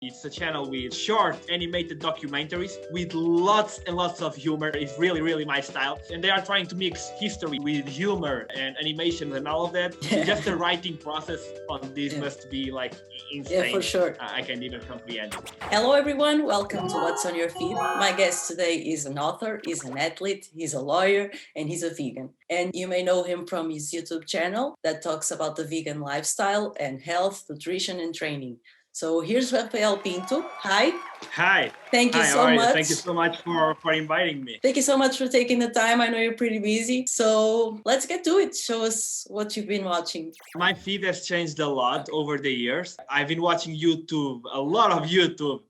It's a channel with short animated documentaries with lots and lots of humor. It's really, really my style. And they are trying to mix history with humor and animation and all of that. Yeah. Just the writing process on this must be like insane. Yeah, for sure. I can't even comprehend. Hello, everyone. Welcome to What's on Your Feed. My guest today is an author, he's an athlete, he's a lawyer, and he's a vegan. And you may know him from his YouTube channel that talks about the vegan lifestyle and health, nutrition, and training. So here's Rafael Pinto. Hi. Hi. Thank you so much. Thank you so much for inviting me. Thank you so much for taking the time. I know you're pretty busy. So let's get to it. Show us what you've been watching. My feed has changed a lot over the years. I've been watching YouTube, a lot of YouTube,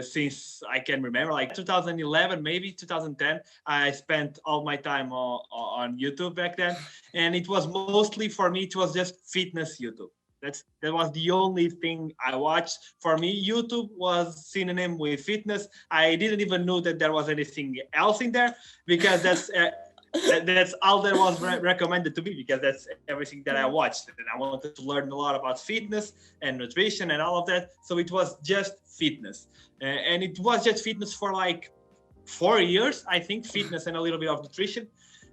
since I can remember, like 2011, maybe 2010. I spent all my time on YouTube back then. And it was mostly, for me, it was just fitness YouTube. That was the only thing I watched. For me, YouTube was synonym with fitness. I didn't even know that there was anything else in there, because that's all that was recommended to me, because that's everything that I watched. And I wanted to learn a lot about fitness and nutrition and all of that. So it was just fitness. And it was just fitness for like 4 years, I think, fitness and a little bit of nutrition.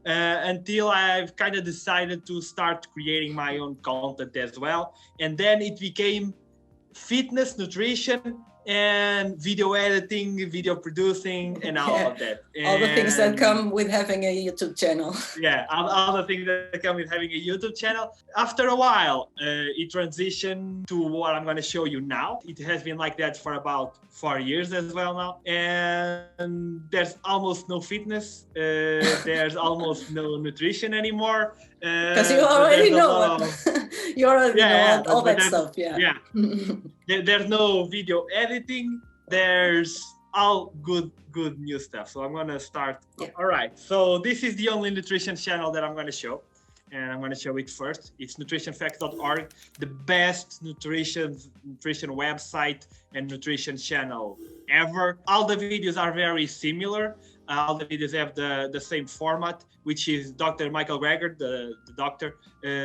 Until I've kind of decided to start creating my own content as well. And then it became fitness, nutrition, and video editing, video producing, and all of that. All the things that come with having a YouTube channel. Yeah, all the things that come with having a YouTube channel. After a while, it transitioned to what I'm going to show you now. It has been like that for about 4 years as well now. And there's almost no fitness. There's almost no nutrition anymore. Because you already know you already know all that stuff. Yeah. There's no video editing. There's all good new stuff. So I'm gonna start. Yeah. All right. So this is the only nutrition channel that I'm gonna show, and I'm gonna show it first. It's nutritionfacts.org, the best nutrition website and nutrition channel ever. All the videos are very similar. All the videos have the same format, which is Dr. Michael Greger, the doctor,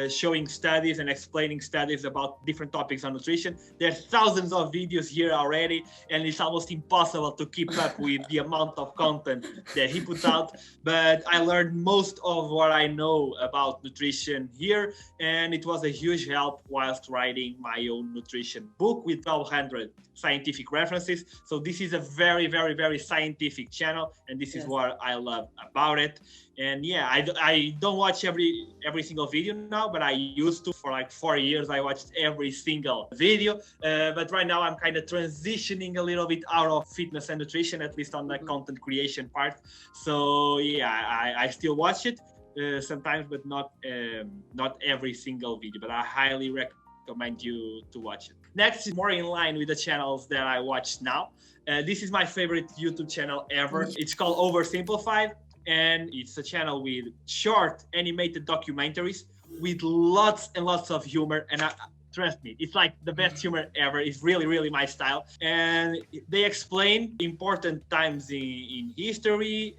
showing studies and explaining studies about different topics on nutrition. There's thousands of videos here already, and it's almost impossible to keep up with the amount of content that he puts out. But I learned most of what I know about nutrition here, and it was a huge help whilst writing my own nutrition book with 1,200 scientific references. So this is a very, very, very scientific channel, and this is what I love about it. And yeah, I don't watch every single video now, but I used to. For like 4 years, I watched every single video. But right now, I'm kind of transitioning a little bit out of fitness and nutrition, at least on the content creation part. So yeah, I still watch it sometimes, but not every single video. But I highly recommend you to watch it. Next is more in line with the channels that I watch now. This is my favorite YouTube channel ever. It's called OverSimplified. And it's a channel with short animated documentaries with lots and lots of humor. And trust me, it's like the best humor ever. It's really, really my style. And they explain important times in history,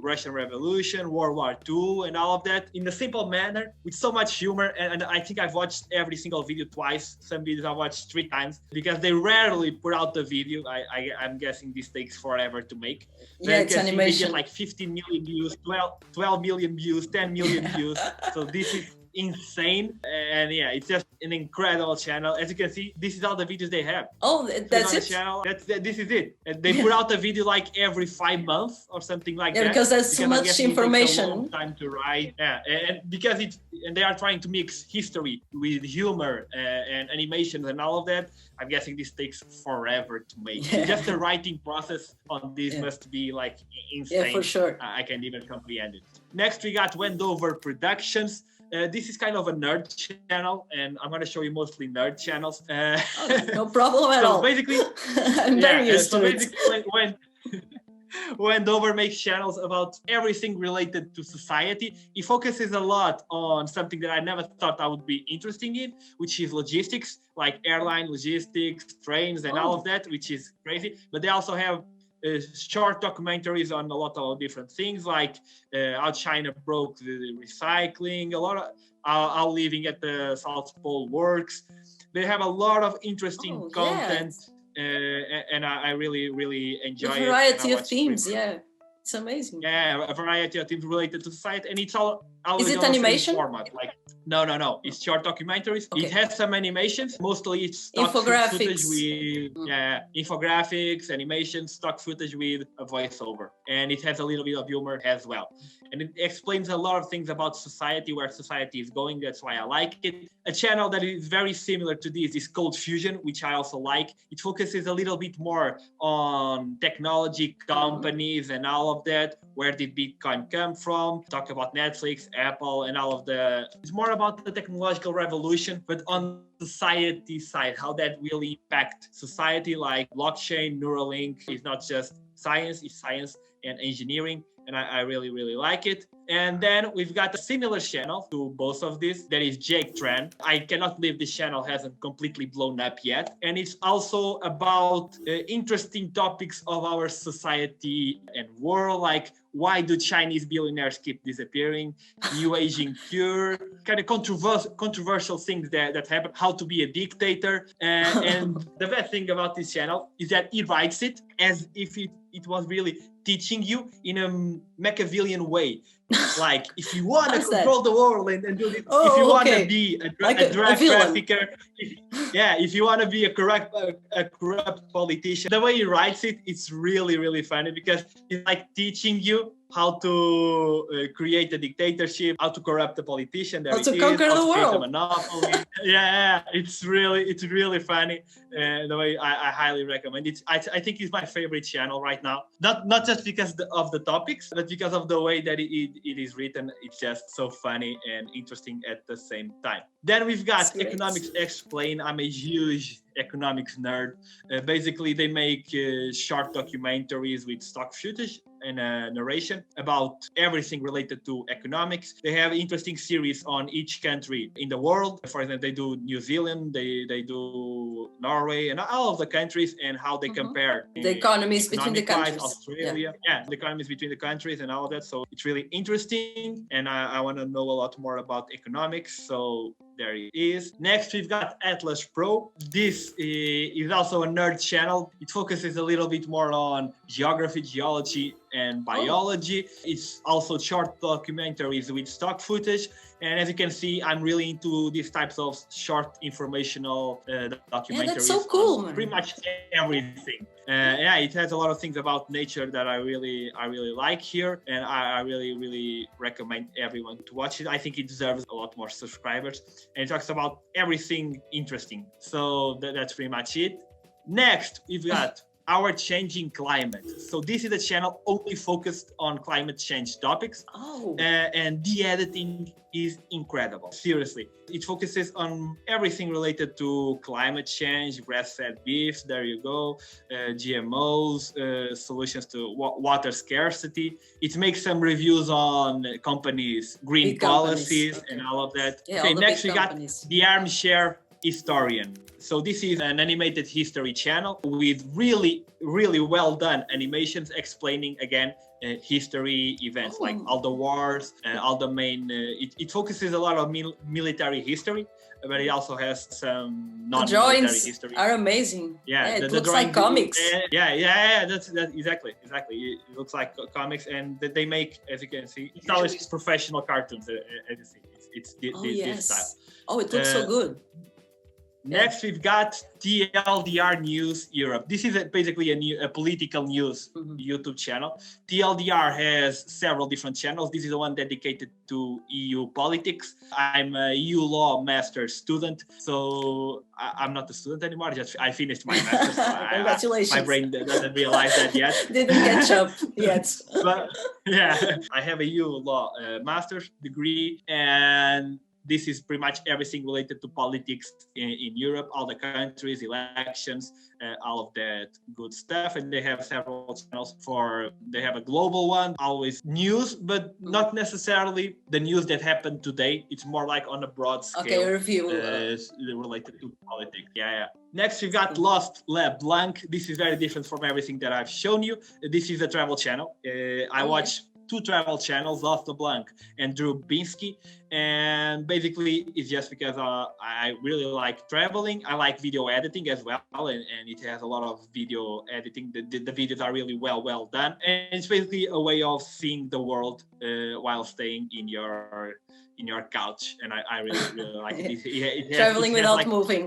Russian Revolution, World War II, and all of that in a simple manner with so much humor. And I think I've watched every single video twice. Some videos I watched 3 times because they rarely put out the video. I'm guessing this takes forever to make. Yeah, it's animation. They get like 15 million views, 12 million views, 10 million views. So this is insane. And yeah, it's just an incredible channel. As you can see, this is all the videos they have. Oh, that's it? Channel. This is it. And they put out a video like every 5 months or something like that. Because there's so much information. It takes a long time to write. Yeah, and because they are trying to mix history with humor and animation and all of that. I'm guessing this takes forever to make. Just the writing process on this must be like insane. Yeah, for sure. I can't even comprehend it. Next, we got Wendover Productions. This is kind of a nerd channel, and I'm going to show you mostly nerd channels. No problem at all. So basically, I'm very used to it. Wendover makes channels about everything related to society. He focuses a lot on something that I never thought I would be interested in, which is logistics, like airline logistics, trains, and all of that, which is crazy. But they also have short documentaries on a lot of different things, like how China broke the recycling, a lot of how living at the South Pole works. They have a lot of interesting content and I really enjoy the it. variety of themes, yeah. It's amazing. Yeah, a variety of themes related to society, and it's all always Is it on the same animation? format. Like no, it's short documentaries. Okay. It has some animations. Mostly it's stock Infographics. footage with infographics, animations, stock footage with a voiceover, and it has a little bit of humor as well. And it explains a lot of things about society, where society is going. That's why I like it. A channel that is very similar to this is ColdFusion, which I also like. It focuses a little bit more on technology companies and all of that. Where did Bitcoin come from? Talk about Netflix, Apple, and all of the... It's more about the technological revolution, but on society side, how that will impact society, like blockchain, Neuralink is not just science, it's science and engineering. And I really like it. And then we've got a similar channel to both of these. That is Jake Tran. I cannot believe this channel hasn't completely blown up yet. And it's also about interesting topics of our society and world, like why do Chinese billionaires keep disappearing, new aging cure, kind of controversial things that happen, how to be a dictator. And the best thing about this channel is that he writes it as if it was really teaching you in a Machiavellian way. Like, if you want to control the world and do this, if you want to be a drug trafficker, if you want to be a corrupt politician, the way he writes it, it's really funny, because it's like teaching you how to create a dictatorship, how to corrupt the politician, how to conquer the world, a monopoly. It's really funny. The way I highly recommend it. I think it's my favorite channel right now. Not just because of the topics, but because of the way that it is written. It's just so funny and interesting at the same time. Then we've got Economics Explained. I'm a huge economics nerd. Basically, they make short documentaries with stock footage and narration about everything related to economics. They have interesting series on each country in the world. For example, they do New Zealand, they do Norway, and all of the countries, and how they compare the economies between the countries. Australia, the economies between the countries and all of that. So it's really interesting, and I want to know a lot more about economics. So there it is. Next, we've got Atlas Pro. This is also a nerd channel. It focuses a little bit more on geography, geology, and biology. It's also short documentaries with stock footage. And as you can see, I'm really into these types of short informational documentaries. Yeah, that's so cool, man. Pretty much everything. It has a lot of things about nature that I really like here, and I really recommend everyone to watch it. I think it deserves a lot more subscribers, and it talks about everything interesting. So that's pretty much it. Next, we've got Our Changing Climate. So this is a channel only focused on climate change topics. And the editing is incredible. Seriously. It focuses on everything related to climate change, grass-fed beef, there you go, GMOs, solutions to water scarcity. It makes some reviews on companies' green policies and all of that. Yeah, okay, next we got the Armchair Historian. So this is an animated history channel with really well done animations explaining again history events, like all the wars and all the main it focuses a lot on military history, but it also has some non-military history. The drawings are amazing. It looks like comics. That's exactly. It looks like comics, and they make, as you can see, it's always professional cartoons. As you see, it's this style. Oh, it looks so good. Next, we've got TLDR News Europe. This is basically a political news YouTube channel. TLDR has several different channels. This is the one dedicated to EU politics. I'm a EU law master student, so I'm not a student anymore. I finished my master's. Congratulations. My brain doesn't realize that yet. Didn't catch up yet. But I have a EU law master's degree, and this is pretty much everything related to politics in Europe, all the countries, elections, all of that good stuff. And they have several channels they have a global one, always news, but not necessarily the news that happened today. It's more like on a broad scale. Okay, review. Related to politics. Next, we've got Lost LeBlanc. This is very different from everything that I've shown you. This is a travel channel. I watch two travel channels, LeBlanc and Drew Binsky. And basically, it's just because I really like traveling. I like video editing as well, and it has a lot of video editing. The videos are really well done, and it's basically a way of seeing the world while staying in your couch, and I really like it. Traveling without moving.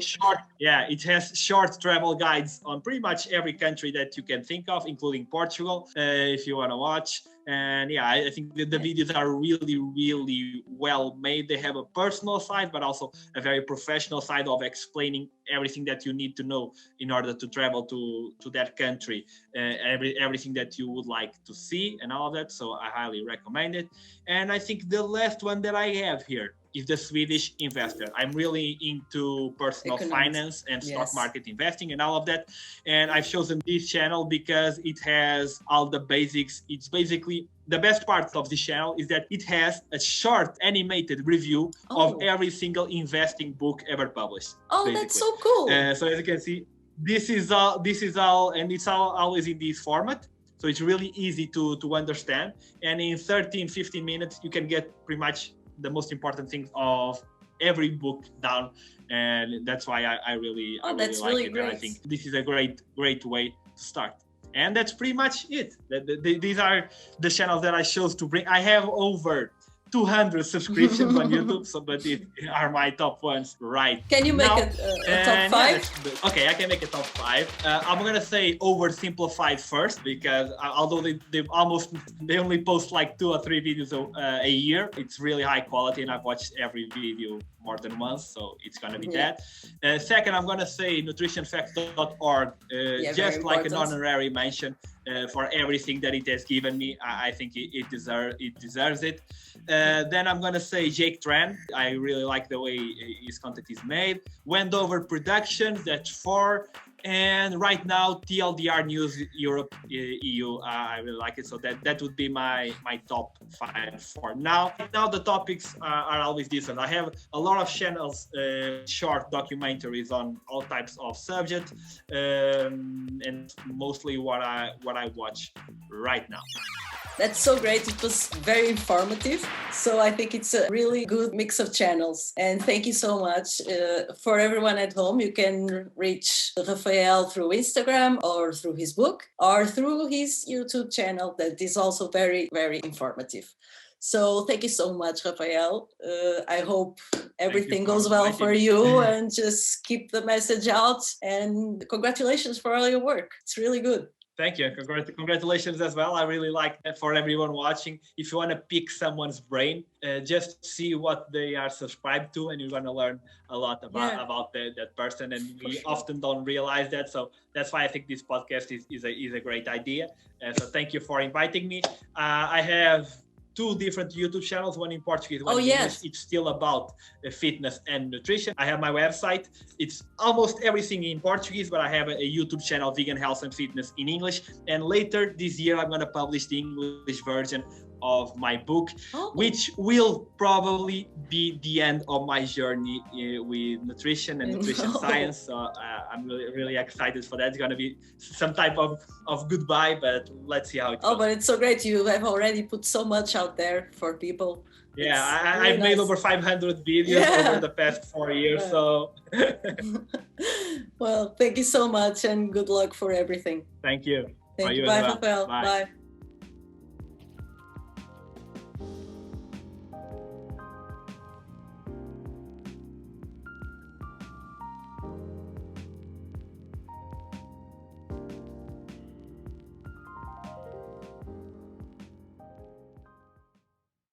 It has short travel guides on pretty much every country that you can think of, including Portugal, if you want to watch. And yeah, I think the videos are really well made. They have a personal side, but also a very professional side of explaining everything that you need to know in order to travel to that country, everything that you would like to see and all of that. So I highly recommend it. And I think the last one that I have here is the Swedish Investor. I'm really into personal finance and stock market investing and all of that. And I've chosen this channel because it has all the basics. It's basically the best part of this channel is that it has a short animated review of every single investing book ever published. Oh, basically. That's so cool. So as you can see, this is all, and it's always in this format. So it's really easy to understand. And in 13-15 minutes, you can get pretty much the most important things of every book down, and that's why I really like it. Great. And I think this is a great way to start. And that's pretty much it. These are the channels that I chose to bring. I have over 200 subscriptions on YouTube, but these are my top ones right now. Can you make a top 5? Okay, I can make a top 5. I'm gonna say OverSimplified first, because although they only post like 2 or 3 videos a year, it's really high quality, and I've watched every video more than once, so it's gonna be that. Second, I'm gonna say nutritionfacts.org, just like an honorary mention for everything that it has given me. I think it deserves it. Then I'm gonna say Jake Tran. I really like the way his content is made. Wendover Productions, that's 4. And right now, TLDR News EU. I really like it. So that would be my top 5 for now. Now the topics are always different. I have a lot of channels, short documentaries on all types of subjects, and mostly what I watch right now. That's so great. It was very informative. So I think it's a really good mix of channels. And thank you so much. For everyone at home, you can reach Rafael through Instagram or through his book or through his YouTube channel that is also very informative. So thank you so much, Rafael. I hope everything goes well for you, and just keep the message out. And congratulations for all your work. It's really good. Thank you. Congratulations as well. I really like that. For everyone watching, if you want to pick someone's brain, just see what they are subscribed to, and you're going to learn a lot about that person. And we often don't realize that. So that's why I think this podcast is a great idea. So thank you for inviting me. I have 2 different YouTube channels, one in Portuguese, one in English. It's still about fitness and nutrition. I have my website. It's almost everything in Portuguese, but I have a YouTube channel, Vegan Health and Fitness, in English. And later this year, I'm going to publish the English version of my book, which will probably be the end of my journey with nutrition and nutrition science. So I'm really excited for that. It's going to be some type of goodbye, but let's see how it goes. But it's so great. You have already put so much out there for people. Yeah, I've made over 500 videos over the past 4 years. So, well, thank you so much, and good luck for everything. Thank you. Thank you. Bye, Rafael. Bye.